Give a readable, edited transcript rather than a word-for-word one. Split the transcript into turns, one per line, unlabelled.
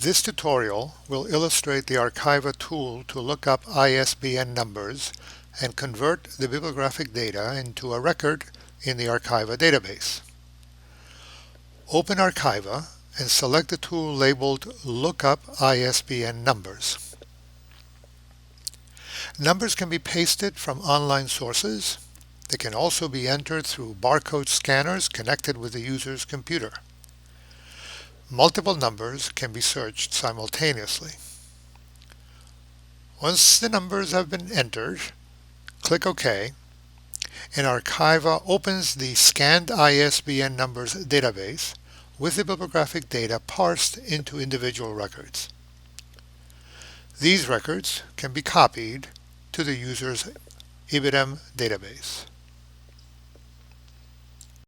This tutorial will illustrate the Archiva tool to look up ISBN numbers and convert the bibliographic data into a record in the Archiva database. Open Archiva and select the tool labeled Look Up ISBN Numbers. Numbers can be pasted from online sources. They can also be entered through barcode scanners connected with the user's computer. Multiple numbers can be searched simultaneously. Once the numbers have been entered, click OK, and Archiva opens the Scanned ISBN Numbers database with the bibliographic data parsed into individual records. These records can be copied to the user's ISBN database.